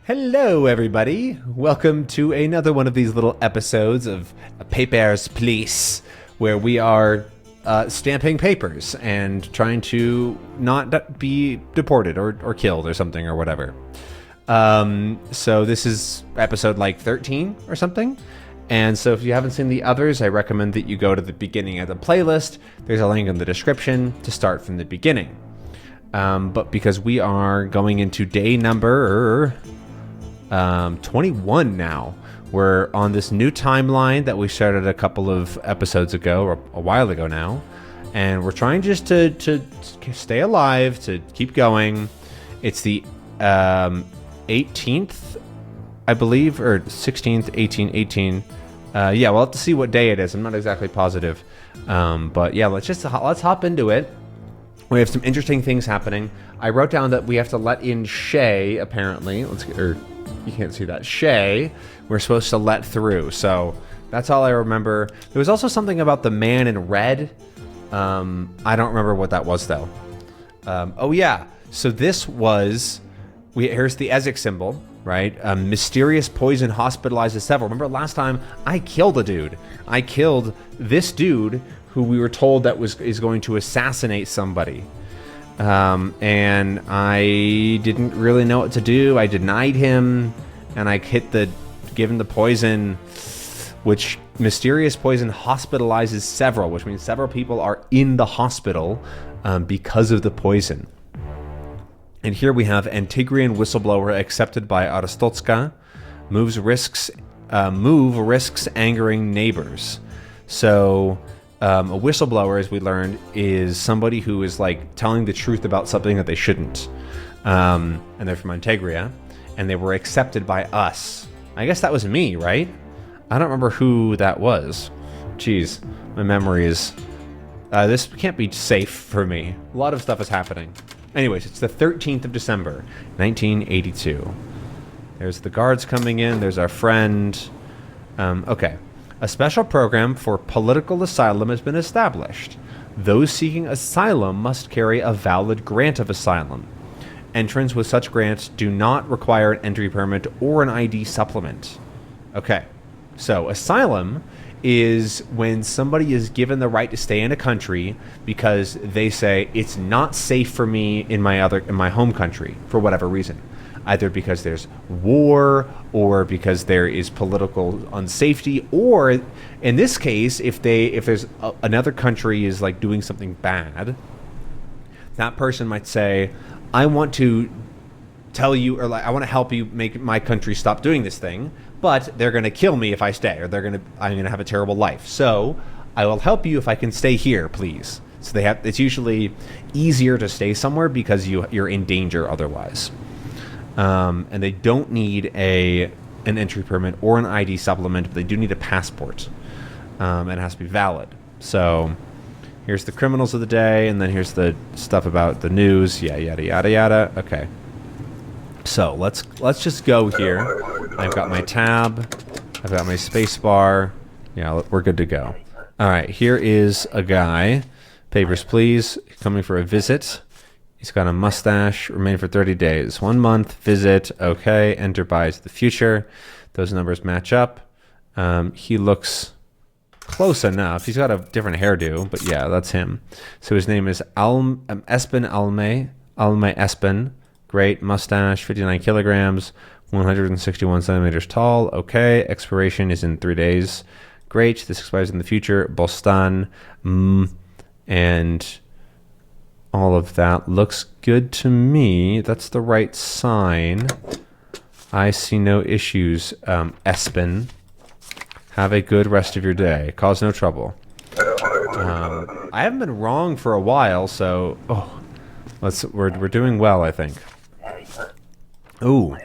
Hello, everybody. Welcome to another one of these little episodes of Papers, Please, where we are stamping papers and trying to not be deported or killed or something or whatever. So this is episode like 13 or something. And so if you haven't seen the others, I recommend that you go to the beginning of the playlist. There's a link in the description to start from the beginning. But because we are going into day number 21 now, we're on this new timeline that we started a couple of episodes ago, or a while ago now, and we're trying just to stay alive, to keep going. It's the 18th, I believe, or 16th, 18. Yeah, we'll have to see what day it is. I'm not exactly positive, but yeah, let's hop into it. We have some interesting things happening. I wrote down that we have to let in Shay, apparently. You can't see that. Shay, we're supposed to let through. So that's all I remember. There was also something about the man in red. I don't remember what that was, though. Oh, yeah. So this was... Here's the Ezek symbol, right? Mysterious poison hospitalizes several. Remember last time I killed a dude. I killed this dude who we were told that is going to assassinate somebody. And I didn't really know what to do. I denied him, and I given the poison, which mysterious poison hospitalizes several, which means several people are in the hospital because of the poison. And here we have Antigrian whistleblower accepted by Aristotska, move risks angering neighbors. So a whistleblower, as we learned, is somebody who is like telling the truth about something that they shouldn't. And they're from Antegria, and they were accepted by us. I guess that was me, right? I don't remember who that was. Jeez, my memory is... this can't be safe for me. A lot of stuff is happening. Anyways, it's the 13th of December, 1982. There's the guards coming in. There's our friend. Okay. A special program for political asylum has been established. Those seeking asylum must carry a valid grant of asylum. Entrants with such grants do not require an entry permit or an ID supplement. Okay. So asylum is when somebody is given the right to stay in a country because they say it's not safe for me in my home country for whatever reason, either because there's war or because there is political unsafety, or in this case, if there's another country is like doing something bad, that person might say, I want to tell you, or like, I want to help you make my country stop doing this thing, but they're going to kill me if I stay, or I'm going to have a terrible life. So I will help you if I can stay here, please. So it's usually easier to stay somewhere because you're in danger otherwise. And they don't need an entry permit or an ID supplement, but they do need a passport. And it has to be valid. So here's the criminals of the day, and then here's the stuff about the news. Yeah, yada, yada, yada. Okay. So let's just go here. I've got my tab. I've got my space bar. Yeah, we're good to go. All right, here is a guy. Papers, please. Coming for a visit. He's got a mustache. Remain for 30 days. 1 month. Visit. Okay. Enter buys the future. Those numbers match up. He looks close enough. He's got a different hairdo, but yeah, that's him. So his name is Espen Alme Espen. Great. Mustache. 59 kilograms. 161 centimeters tall. Okay. Expiration is in 3 days. Great. This expires in the future. Bostan. And all of that looks good to me. That's the right sign. I see no issues, Espen. Have a good rest of your day. Cause no trouble. I haven't been wrong for a while, so... we're doing well, I think. Ooh,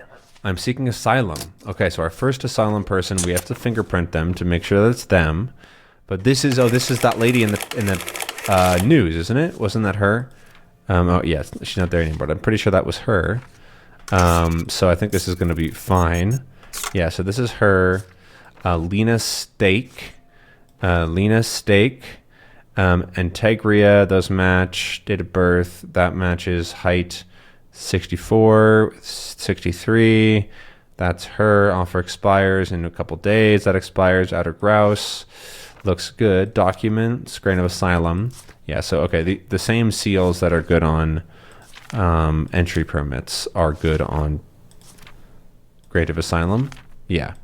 I'm seeking asylum. Okay, so our first asylum person, we have to fingerprint them to make sure that it's them. But this is that lady in the news, isn't it? Wasn't that her? Oh, yeah, she's not there anymore. I'm pretty sure that was her. So I think this is going to be fine. Yeah, so this is her. Lena Steak. Antegria, those match. Date of birth, that matches. Height, 64, 63. That's her. Offer expires in a couple days. That expires. Outer grouse. Looks good. Documents. Grant of asylum. Yeah, so, okay, the same seals that are good on entry permits are good on grant of asylum. Yeah,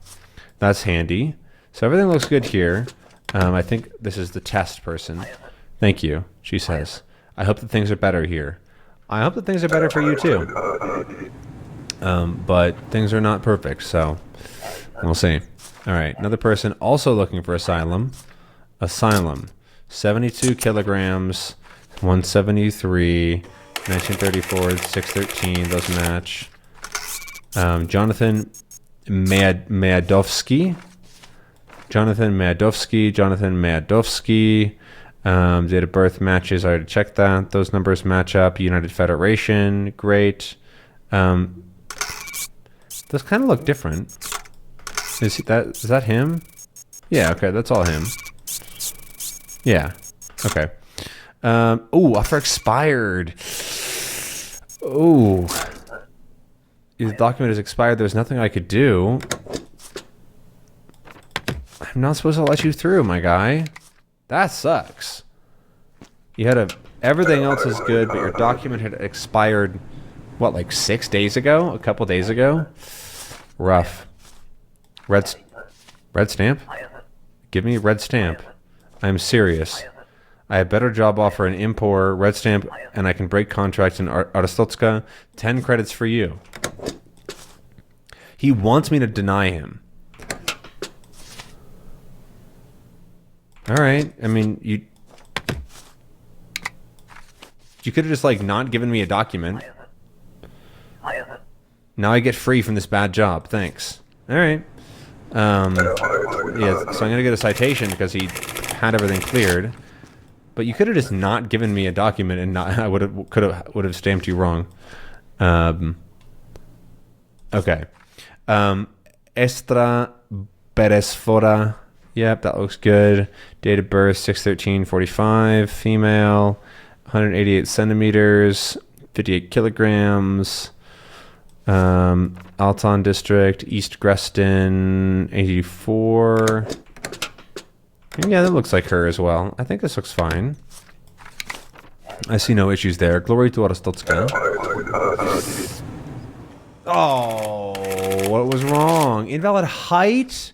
that's handy. So everything looks good here. I think this is the test person. Thank you, she says. I hope that things are better here. I hope that things are better for you, too. But things are not perfect, so we'll see. All right, another person also looking for asylum. Asylum. 72 kilograms, 173, 1934, 613, those match. Jonathan Madovsky. Date of birth matches. I already checked that. Those numbers match up. United Federation, great. Those kind of look different. Is that him? Yeah, okay, that's all him. Yeah. Okay. Offer expired. Ooh. The document is expired. There's nothing I could do. I'm not supposed to let you through, my guy. That sucks. You had everything else is good, but your document had expired, what, like 6 days ago? A couple days ago? Rough. Red stamp? Give me a red stamp. I'm serious. I have better job offer in Impor, red stamp, and I can break contracts in Aristotska. 10 credits for you. He wants me to deny him. All right. I mean, you could have just, like, not given me a document. Now I get free from this bad job. Thanks. All right. Yeah, so I'm going to get a citation because he had everything cleared. But you could have just not given me a document and not, I would have stamped you wrong. Okay. Estra Beresfora. Yep, that looks good. Date of birth 6/13/45. Female. 188 centimeters. 58 kilograms. Alton District. East Greston. 84. Yeah, that looks like her as well. I think this looks fine. I see no issues there. Glory to Aristotska. Oh, what was wrong? Invalid height?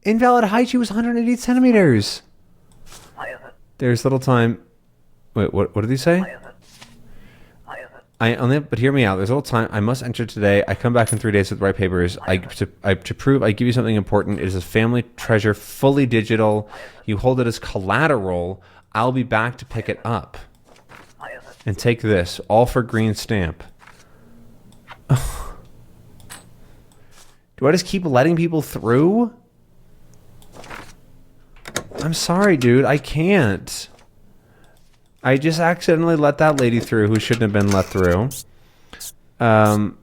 Invalid height, she was 180 centimeters. There's little time. Wait, what did he say? But hear me out. There's a little time. I must enter today. I come back in 3 days with the right papers. To prove I give you something important. It is a family treasure, fully digital. You hold it as collateral. I'll be back to pick it up. And take this, all for green stamp. Do I just keep letting people through? I'm sorry, dude. I can't. I just accidentally let that lady through who shouldn't have been let through. But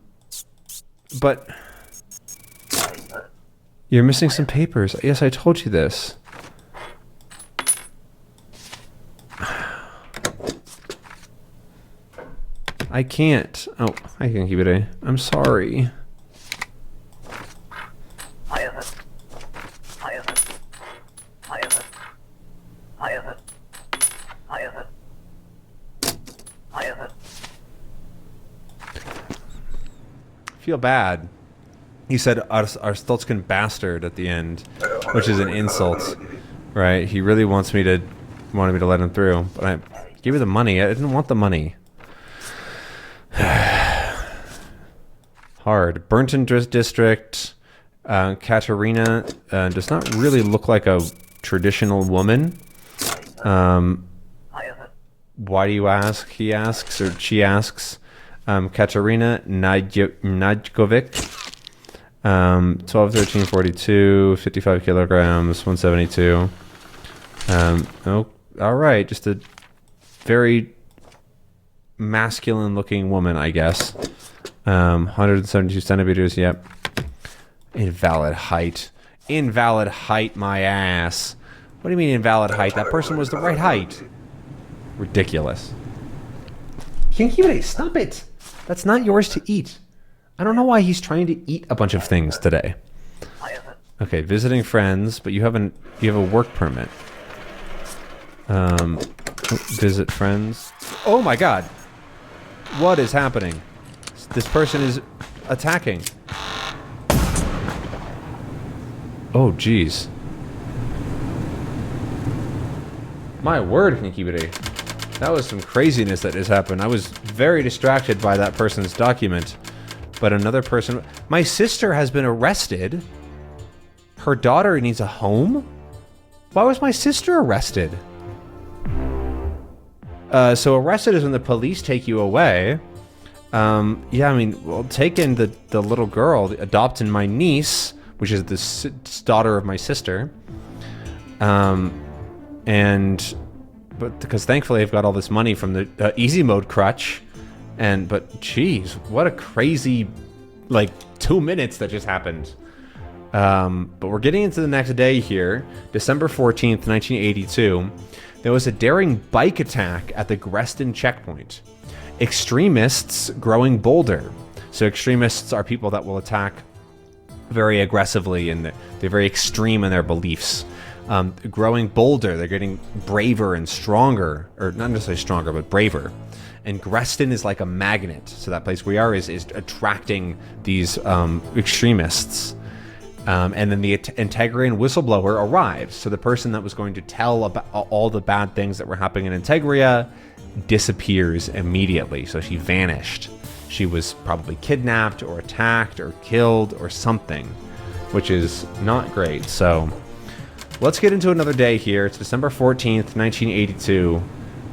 you're missing some papers. Yes, I told you this. I can't. Oh, I can keep it. I'm sorry. Feel bad. He said our Stoltzkin bastard at the end, which is an insult, right? He really wanted me to let him through, but I gave you the money. I didn't want the money. Hard. Burnton District. Katerina does not really look like a traditional woman. Why do you ask? He asks, or she asks. Katerina Nadjovic, 12/13/42, 55 kilograms, 172. Oh, all right, just a very masculine-looking woman, I guess. 172 centimeters. Yep. Invalid height. Invalid height, my ass. What do you mean invalid height? That person was the right height. Ridiculous. You can't keep it. Stop it. That's not yours to eat. I don't know why he's trying to eat a bunch of things today. Okay, visiting friends, but you have a work permit. Visit friends. Oh my god. What is happening? This person is attacking. Oh, jeez. My word, Nikibiri. That was some craziness that just happened. I was very distracted by that person's document. But another person... My sister has been arrested. Her daughter needs a home? Why was my sister arrested? So arrested is when the police take you away. Yeah, I mean, well, taking the little girl, adopting my niece, which is the daughter of my sister. But because thankfully I've got all this money from the easy mode crutch. But geez, what a crazy, 2 minutes that just happened. But we're getting into the next day here, December 14th, 1982. There was a daring bike attack at the Greston checkpoint. Extremists growing bolder. So extremists are people that will attack very aggressively and they're very extreme in their beliefs. Growing bolder, they're getting braver and stronger, or not necessarily stronger, but braver. And Greston is like a magnet. So that place we are is attracting these extremists. And then the Integrian whistleblower arrives. So the person that was going to tell about all the bad things that were happening in Integria disappears immediately. So she vanished. She was probably kidnapped or attacked or killed or something, which is not great. So let's get into another day here. It's December 14th, 1982.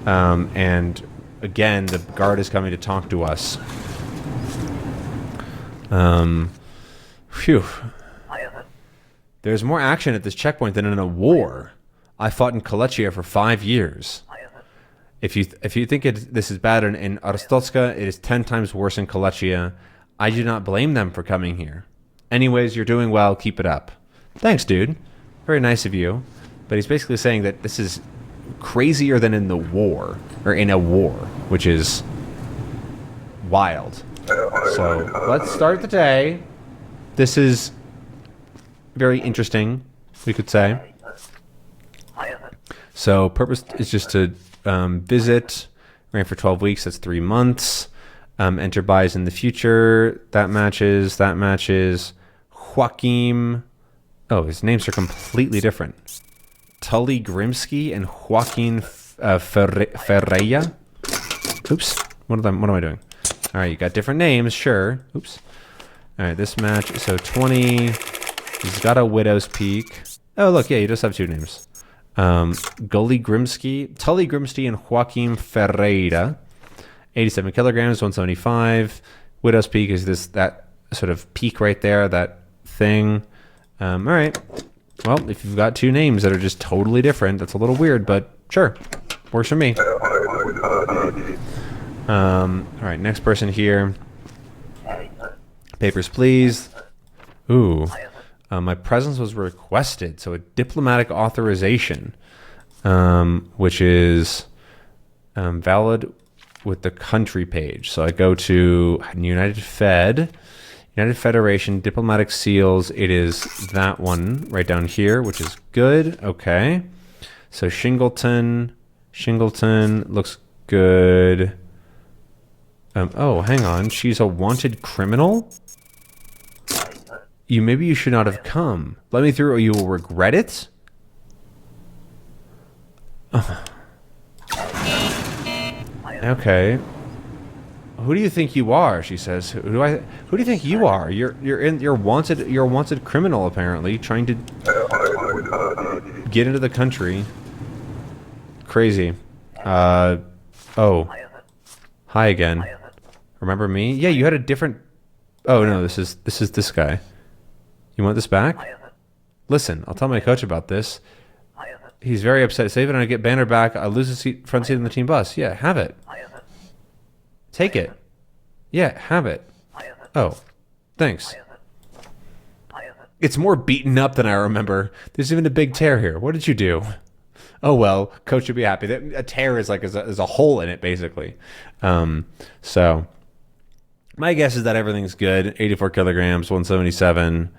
And again, the guard is coming to talk to us. Phew. There's more action at this checkpoint than in a war. I fought in Kalechia for 5 years. If you think this is bad in Arstotska, it is 10 times worse in Kalechia. I do not blame them for coming here. Anyways, you're doing well. Keep it up. Thanks, dude. Very nice of you. But he's basically saying that this is crazier than in the war, or in a war, which is wild. So let's start the day. This is very interesting, we could say. So purpose is just to visit. Ran for 12 weeks. That's 3 months. Enter buys in the future. That matches. Joachim. Oh, his names are completely different. Tully Grimsky and Joaquin Ferreira. Oops. What am I doing? All right, you got different names, sure. Oops. All right, this match. So 20. He's got a widow's peak. Oh, look, yeah, you just have 2 names. Tully Grimsky and Joaquin Ferreira. 87 kilograms, 175. Widow's peak is that sort of peak right there, that thing. All right. Well, if you've got 2 names that are just totally different, that's a little weird, but sure. Works for me. All right, next person here. Papers, please. Ooh. My presence was requested, so a diplomatic authorization, which is valid with the country page. So I go to United Federation, diplomatic seals. It is that one right down here, which is good. Okay. So Shingleton looks good. Oh, hang on. She's a wanted criminal? Maybe you should not have come. Let me through or you will regret it? Okay. Who do you think you are? She says. Who do you think you are? You're a wanted criminal apparently, trying to get into the country. Crazy. Oh. Hi again. Remember me? Yeah, you had a different. Oh no, this is this guy. You want this back? Listen, I'll tell my coach about this. He's very upset. Save it and I get Banner back. I lose the front seat on the team bus. Yeah, have it. Take it. Yeah, have it. Oh, thanks. It's more beaten up than I remember. There's even a big tear here. What did you do? Oh well, coach would be happy. A tear is like is a hole in it basically. So My guess is that everything's good. 84 kilograms, 177,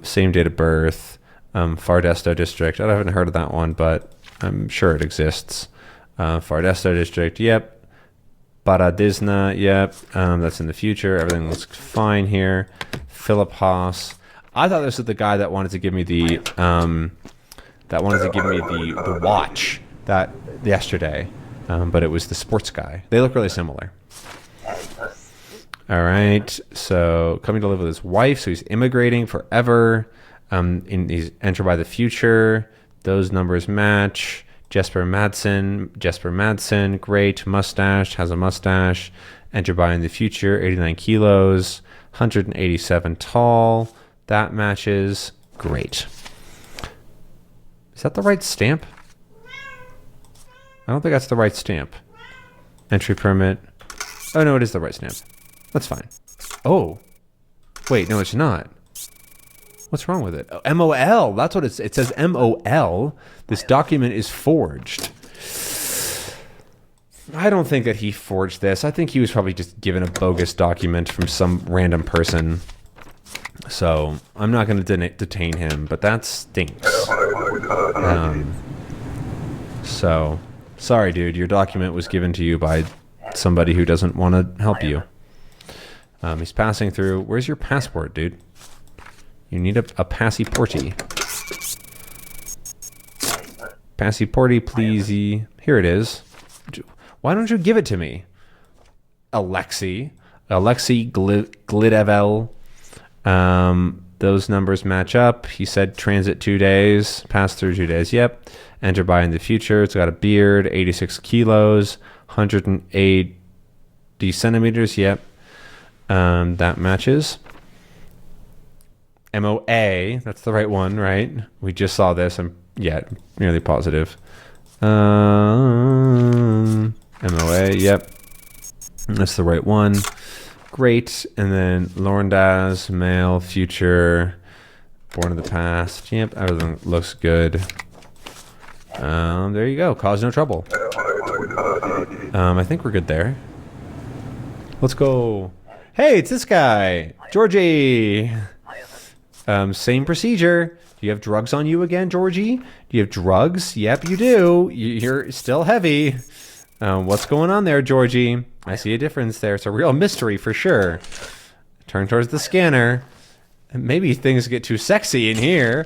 same date of birth, Fardesto district. I haven't heard of that one, but I'm sure it exists. Fardesto district, yep. Baradizna, yep. That's in the future. Everything looks fine here. Philip Haas. I thought this was the guy that wanted to give me the the watch that yesterday, but it was the sports guy. They look really similar. All right, so coming to live with his wife, so he's immigrating forever. He's entered by the future. Those numbers match. Jesper Madsen, great, mustache, has a mustache. Entered by in the future, 89 kilos, 187 tall. That matches, great. Is that the right stamp? I don't think that's the right stamp. Entry permit. Oh, no, it is the right stamp. That's fine. Oh. Wait, no, it's not. What's wrong with it? Oh, MOL. That's what it says. MOL. This document is forged. I don't think that he forged this. I think he was probably just given a bogus document from some random person. So I'm not going to detain him, but that stinks. So sorry, dude. Your document was given to you by somebody who doesn't want to help you. He's passing through. Where's your passport, dude? You need a passporty. Passporty, please. Here it is. Why don't you give it to me? Alexei Glidevel. Those numbers match up. He said transit 2 days, pass through 2 days. Yep. Enter by in the future. It's got a beard, 86 kilos, 180 centimeters. Yep. That matches. MOA, that's the right one, right? We just saw this. I'm nearly positive. MOA, yep. That's the right one. Great. And then Lorndaz, male, future, born in the past. Yep, everything looks good. There you go. Cause no trouble. I think we're good there. Let's go. Hey, it's this guy, Georgie. Same procedure. Do you have drugs on you again, Georgie? Do you have drugs? Yep, you do. You're still heavy. What's going on there, Georgie? I see a difference there. It's a real mystery for sure. Turn towards the scanner. Maybe things get too sexy in here.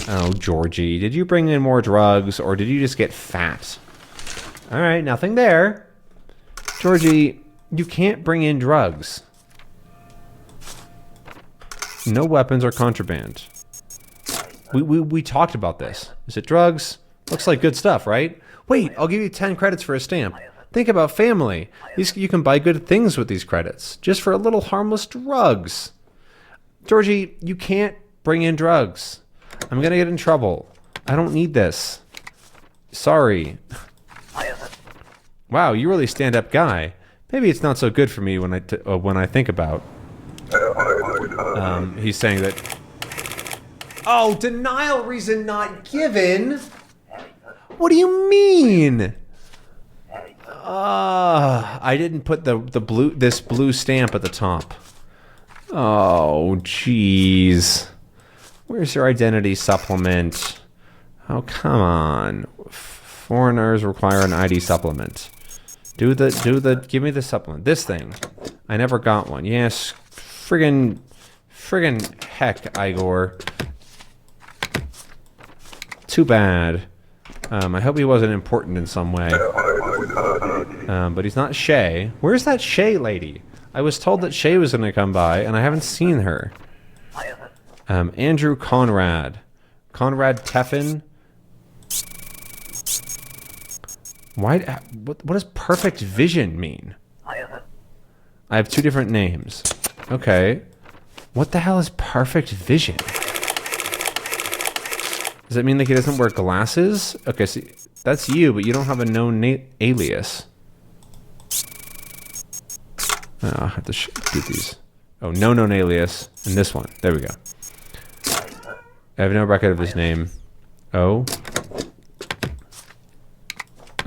Oh, Georgie, did you bring in more drugs or did you just get fat? All right, nothing there. Georgie, you can't bring in drugs. No weapons or contraband. We talked about this. Is it drugs? Looks like good stuff, right? Wait, I'll give you 10 credits for a stamp. Think about family. You can buy good things with these credits, just for a little harmless drugs. Georgie, you can't bring in drugs. I'm gonna get in trouble. I don't need this. Sorry. Wow, you really stand-up guy. Maybe it's not so good for me when I think about. He's saying that. Oh, denial reason not given. What do you mean? I didn't put this blue stamp at the top. Oh, jeez. Where's your identity supplement? Oh, come on. Foreigners require an ID supplement. Give me the supplement. This thing. I never got one. Yes. Friggin' heck, Igor. Too bad. I hope he wasn't important in some way. But he's not Shay. Where's that Shay lady? I was told that Shay was going to come by, and I haven't seen her. Andrew Conrad. Conrad Teffin. What does perfect vision mean? I have two different names. Okay. What the hell is perfect vision? Does that mean like he doesn't wear glasses? Okay, so that's you, but you don't have a known alias. Oh, I'll have to do these. Oh, no known alias. And this one. There we go. I have no record of his name. Oh.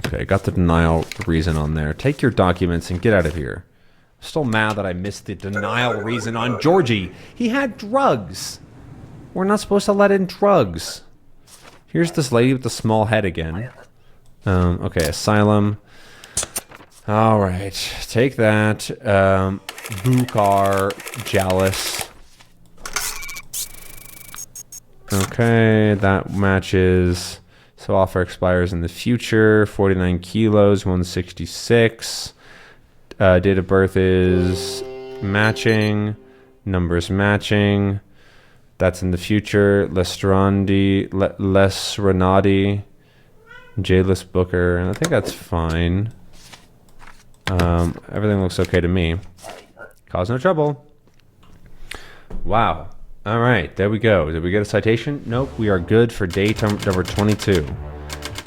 Okay, got the denial reason on there. Take your documents and get out of here. Still mad that I missed the denial reason on Georgie. He had drugs. We're not supposed to let in drugs. Here's this lady with the small head again. Okay, asylum. All right, take that. Bukar, jealous. Okay, that matches. So offer expires in the future. 49 kilos, 166. Date of birth is matching. Numbers matching. That's in the future. Les Renati. J-list Booker. And I think that's fine. Everything looks okay to me. Cause no trouble. Wow. All right, there we go. Did we get a citation? Nope, we are good for day number 22.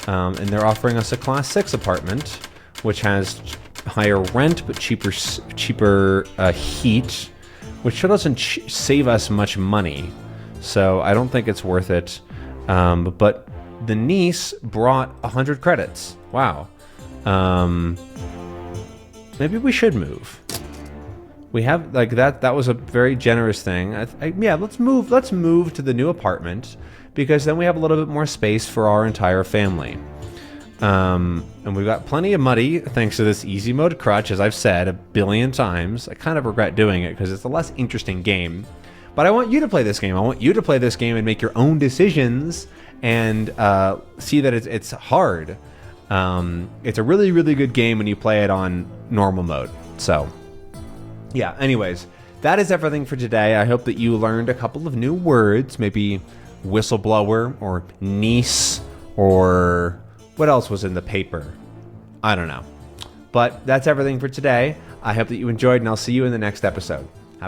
And they're offering us a Class 6 apartment, which has higher rent but cheaper heat, which doesn't save us much money. So I don't think it's worth it. But the niece brought 100 credits. Wow. Maybe we should move. We have like that. That was a very generous thing. Yeah, let's move. Let's move to the new apartment because then we have a little bit more space for our entire family. And we've got plenty of money thanks to this easy mode crutch, as I've said a billion times. I kind of regret doing it because it's a less interesting game. But I want you to play this game. I want you to play this game and make your own decisions and see that it's hard. It's a really, really good game when you play it on normal mode. So. Yeah, anyways, that is everything for today. I hope that you learned a couple of new words, maybe whistleblower or niece or what else was in the paper? I don't know. But that's everything for today. I hope that you enjoyed, and I'll see you in the next episode.